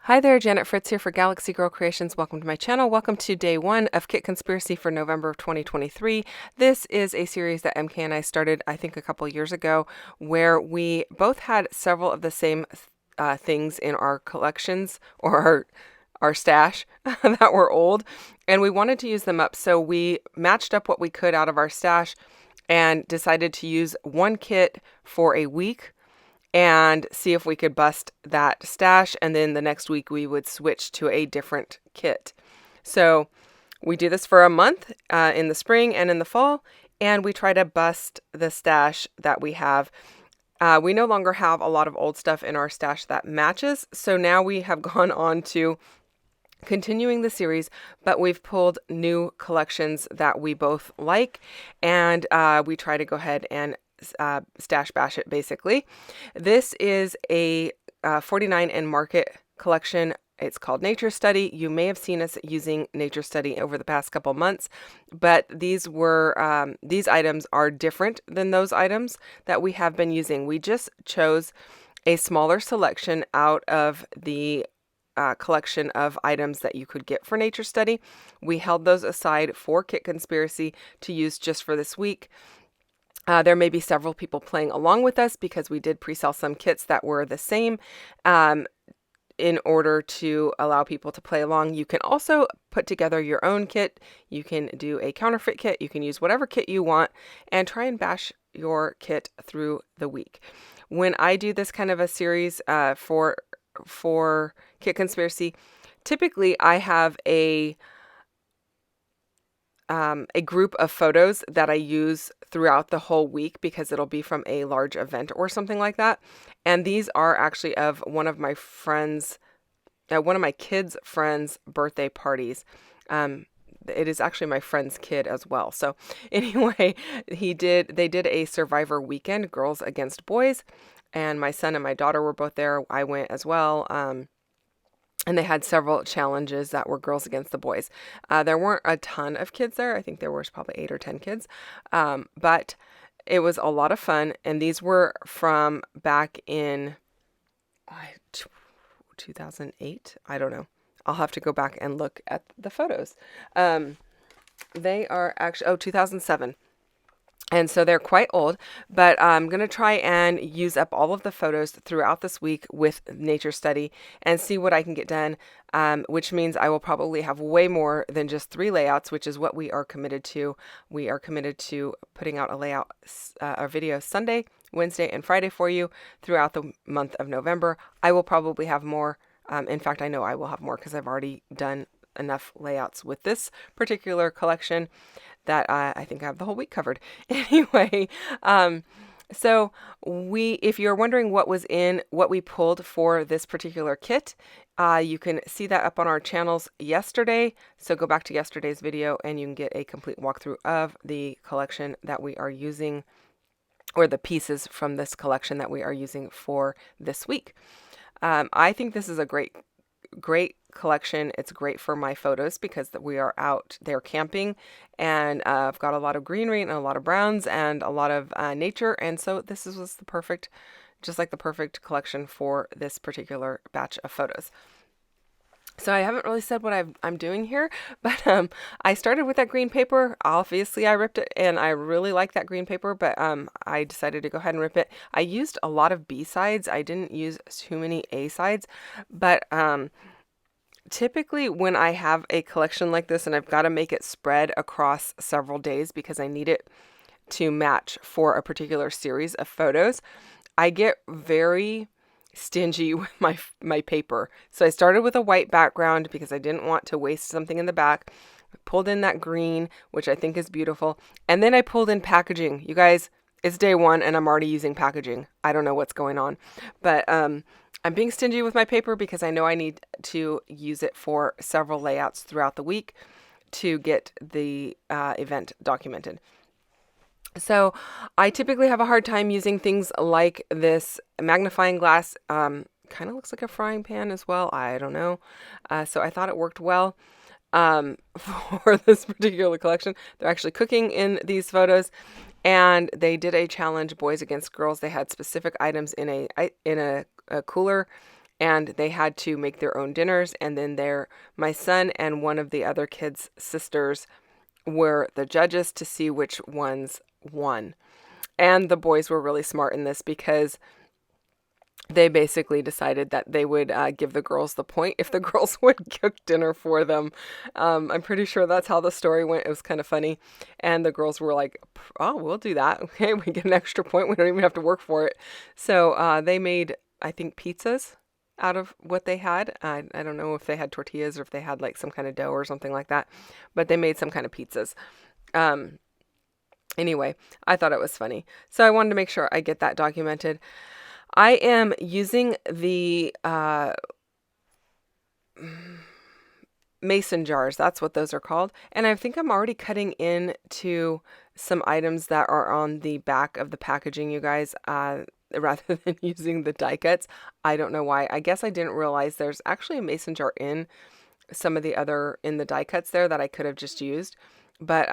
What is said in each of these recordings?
Hi there, Janet Fritz here for Galaxy Girl Creations. Welcome to my channel. Welcome to day one of Kit Conspiracy for November of 2023. This is a series that MK and I started, I think, a couple years ago, where we both had several of the same things in our collections or our stash that were old, and we wanted to use them up. So we matched up what we could out of our stash and decided to use one kit for a week and see if we could bust that stash. And then the next week we would switch to a different kit. So we do this for a month in the spring and in the fall, and we try to bust the stash that we have. We no longer have a lot of old stuff in our stash that matches. So now we have gone on to continuing the series, but we've pulled new collections that we both like, and we try to go ahead and stash bash it basically. This is a 49 and Market collection. It's called Nature Study. You may have seen us using Nature Study over the past couple months, but these items are different than those items that we have been using. We just chose a smaller selection out of the collection of items that you could get for Nature Study. We held those aside for Kit Conspiracy to use just for this week. There may be several people playing along with us because we did pre-sell some kits that were the same in order to allow people to play along. You can also put together your own kit. You can do a counterfeit kit. You can use whatever kit you want and try and bash your kit through the week. When I do this kind of a series for Kit Conspiracy, typically I have a group of photos that I use throughout the whole week because it'll be from a large event or something like that. And these are actually of one of my kids' friends' birthday parties. It is actually my friend's kid as well. So anyway, they did a Survivor weekend, girls against boys, and my son and my daughter were both there. I went as well. And they had several challenges that were girls against the boys. There weren't a ton of kids there. I think there was probably 8 or 10 kids. But it was a lot of fun. And these were from back in 2008. I don't know. I'll have to go back and look at the photos. They are actually, 2007. And so they're quite old, but I'm going to try and use up all of the photos throughout this week with Nature Study and see what I can get done, which means I will probably have way more than just 3 layouts, which is what we are committed to. We are committed to putting out a video Sunday, Wednesday, and Friday for you throughout the month of November. I will probably have more. In fact, I know I will have more because I've already done enough layouts with this particular collection that I think I have the whole week covered. Anyway, so if you're wondering what we pulled for this particular kit, you can see that up on our channels yesterday. So go back to yesterday's video and you can get a complete walkthrough of the collection that we are using, or the pieces from this collection that we are using for this week. I think this is a great collection. It's great for my photos because we are out there camping, and I've got a lot of greenery and a lot of browns and a lot of nature, and so this was the perfect collection for this particular batch of photos. So I haven't really said what I'm doing here, but I started with that green paper. Obviously, I ripped it, and I really like that green paper, but I decided to go ahead and rip it. I used a lot of B sides. I didn't use too many A sides, but typically when I have a collection like this and I've got to make it spread across several days because I need it to match for a particular series of photos, I get very stingy with my paper. So I started with a white background because I didn't want to waste something in the back. I pulled in that green, which I think is beautiful. And then I pulled in packaging. You guys, it's day one and I'm already using packaging. I don't know what's going on, but I'm being stingy with my paper because I know I need to use it for several layouts throughout the week to get the event documented. So I typically have a hard time using things like this magnifying glass. Kind of looks like a frying pan as well. I don't know. So I thought it worked well for this particular collection. They're actually cooking in these photos, and they did a challenge, boys against girls. They had specific items in a cooler, and they had to make their own dinners. And then my son and one of the other kids' sisters were the judges to see which ones won. And the boys were really smart in this because they basically decided that they would give the girls the point if the girls would cook dinner for them. I'm pretty sure that's how the story went. It was kind of funny. And the girls were like, oh, we'll do that. Okay, we get an extra point. We don't even have to work for it. So they made, I think, pizzas out of what they had. I don't know if they had tortillas or if they had like some kind of dough or something like that. But they made some kind of pizzas. Anyway, I thought it was funny. So I wanted to make sure I get that documented. I am using the mason jars. That's what those are called. And I think I'm already cutting into some items that are on the back of the packaging, you guys, rather than using the die cuts. I don't know why. I guess I didn't realize there's actually a mason jar in some of the in the die cuts there that I could have just used. But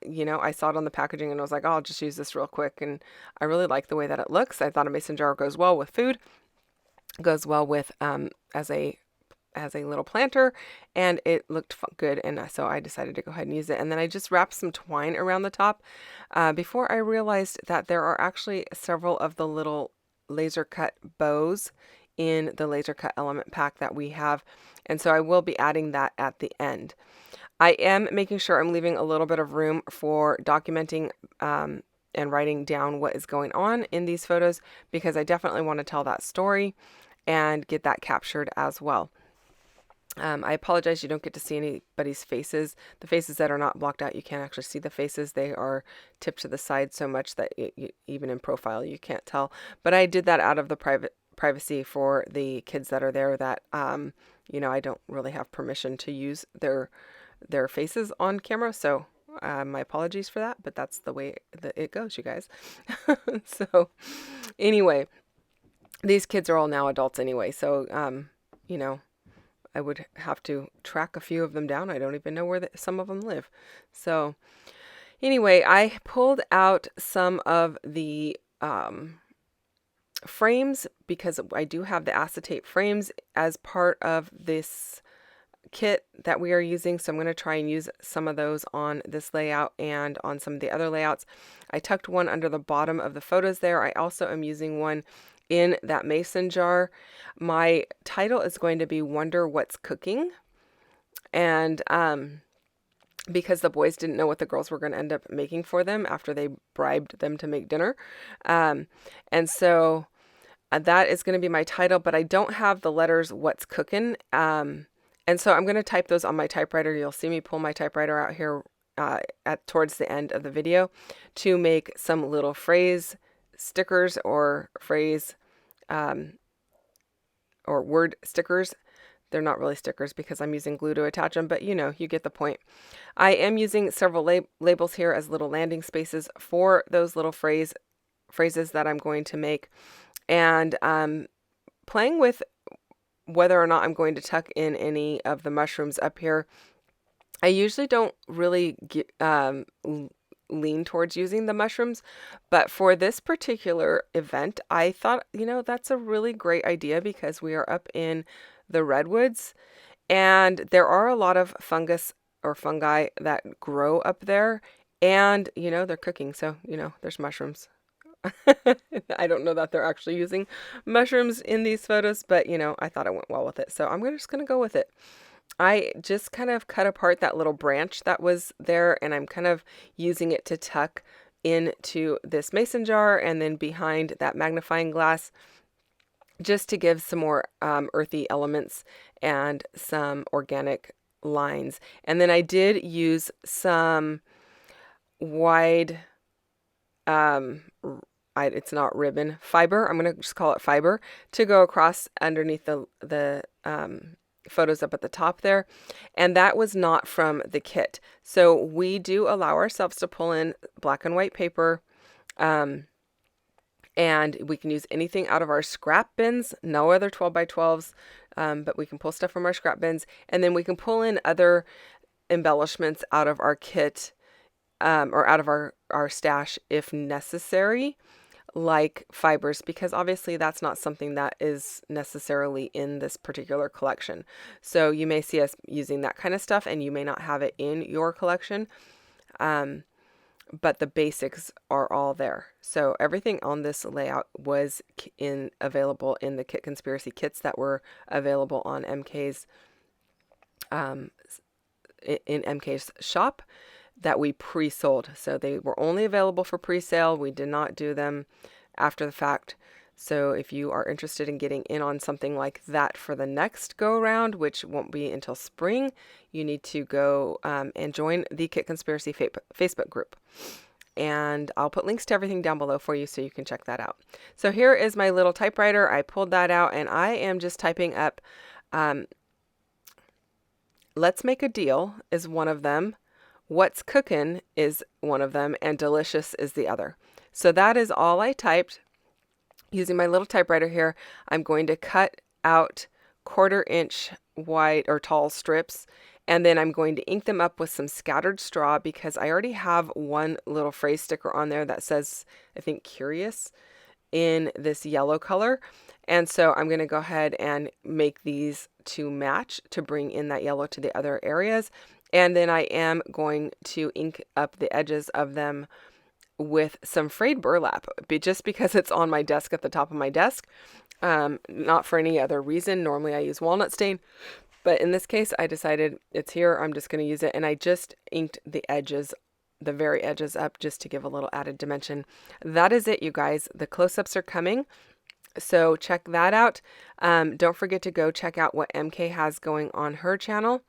you know, I saw it on the packaging and I was like, oh, I'll just use this real quick. And I really like the way that it looks. I thought a mason jar goes well with food, goes well with as a little planter, and it looked good. And so I decided to go ahead and use it. And then I just wrapped some twine around the top before I realized that there are actually several of the little laser cut bows in the laser cut element pack that we have. And so I will be adding that at the end. I am making sure I'm leaving a little bit of room for documenting and writing down what is going on in these photos, because I definitely want to tell that story and get that captured as well. I apologize you don't get to see anybody's faces. The faces that are not blocked out, you can't actually see the faces. They are tipped to the side so much that even in profile you can't tell. But I did that out of the privacy for the kids that are there that, you know, I don't really have permission to use their faces on camera, so my apologies for that, but that's the way that it goes, you guys. So anyway, these kids are all now adults anyway, so you know, I would have to track a few of them down. I don't even know where some of them live. So anyway, I pulled out some of the frames because I do have the acetate frames as part of this kit that we are using, so I'm going to try and use some of those on this layout and on some of the other layouts. I tucked one under the bottom of the photos there. I also am using one in that mason jar. My title is going to be Wonder What's Cooking, and because the boys didn't know what the girls were going to end up making for them after they bribed them to make dinner, and so that is going to be my title, but I don't have the letters What's Cookin'. And so I'm going to type those on my typewriter. You'll see me pull my typewriter out here towards the end of the video to make some little phrase stickers or phrase or word stickers. They're not really stickers because I'm using glue to attach them, but you know, you get the point. I am using several labels here as little landing spaces for those little phrases that I'm going to make. And playing with whether or not I'm going to tuck in any of the mushrooms up here. I usually don't really lean towards using the mushrooms, but for this particular event, I thought, you know, that's a really great idea because we are up in the redwoods and there are a lot of fungus or fungi that grow up there, and, you know, they're cooking. So, you know, there's mushrooms. I don't know that they're actually using mushrooms in these photos, but you know, I thought it went well with it. So I'm just going to go with it. I just kind of cut apart that little branch that was there, and I'm kind of using it to tuck into this mason jar and then behind that magnifying glass, just to give some more earthy elements and some organic lines. And then I did use some wide it's not ribbon, fiber. I'm going to just call it fiber to go across underneath the photos up at the top there. And that was not from the kit. So we do allow ourselves to pull in black and white paper. And we can use anything out of our scrap bins, no other 12x12s, but we can pull stuff from our scrap bins. And then we can pull in other embellishments out of our kit or out of our stash if necessary. like fibers, because obviously that's not something that is necessarily in this particular collection. So you may see us using that kind of stuff and you may not have it in your collection. But the basics are all there. So everything on this layout was available in the Kit Conspiracy kits that were available on MK's in MK's shop that we pre-sold. So they were only available for pre-sale. We did not do them after the fact. So if you are interested in getting in on something like that for the next go around, which won't be until spring, you need to go and join the Kit Conspiracy Facebook group. And I'll put links to everything down below for you so you can check that out. So here is my little typewriter. I pulled that out and I am just typing up, let's make a deal is one of them. What's cookin' is one of them, and delicious is the other. So that is all I typed. Using my little typewriter here, I'm going to cut out 1/4 inch wide or tall strips, and then I'm going to ink them up with some scattered straw because I already have one little phrase sticker on there that says, I think, curious in this yellow color. And so I'm going to go ahead and make these to match to bring in that yellow to the other areas. And then I am going to ink up the edges of them with some frayed burlap, just because it's on my desk at the top of my desk, not for any other reason. Normally I use walnut stain, but in this case I decided it's here. I'm just going to use it, and I just inked the edges, the very edges up, just to give a little added dimension. That is it, you guys. The close-ups are coming, so check that out. Don't forget to go check out what MK has going on her channel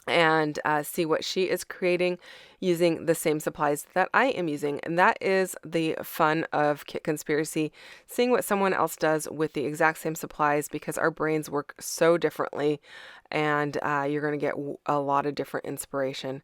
and see what she is creating using the same supplies that I am using. And that is the fun of Kit Conspiracy, seeing what someone else does with the exact same supplies, because our brains work so differently, and you're going to get a lot of different inspiration.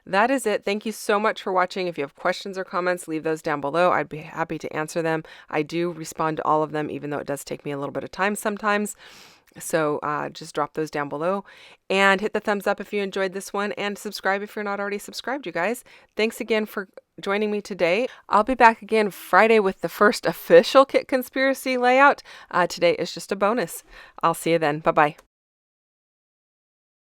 That is it. Thank you so much for watching. If you have questions or comments, leave those down below. I'd be happy to answer them. I do respond to all of them, even though it does take me a little bit of time sometimes. So just drop those down below and hit the thumbs up if you enjoyed this one, and subscribe if you're not already subscribed, you guys. Thanks again for joining me today. I'll be back again Friday with the first official Kit Conspiracy layout. Today is just a bonus. I'll see you then. Bye-bye.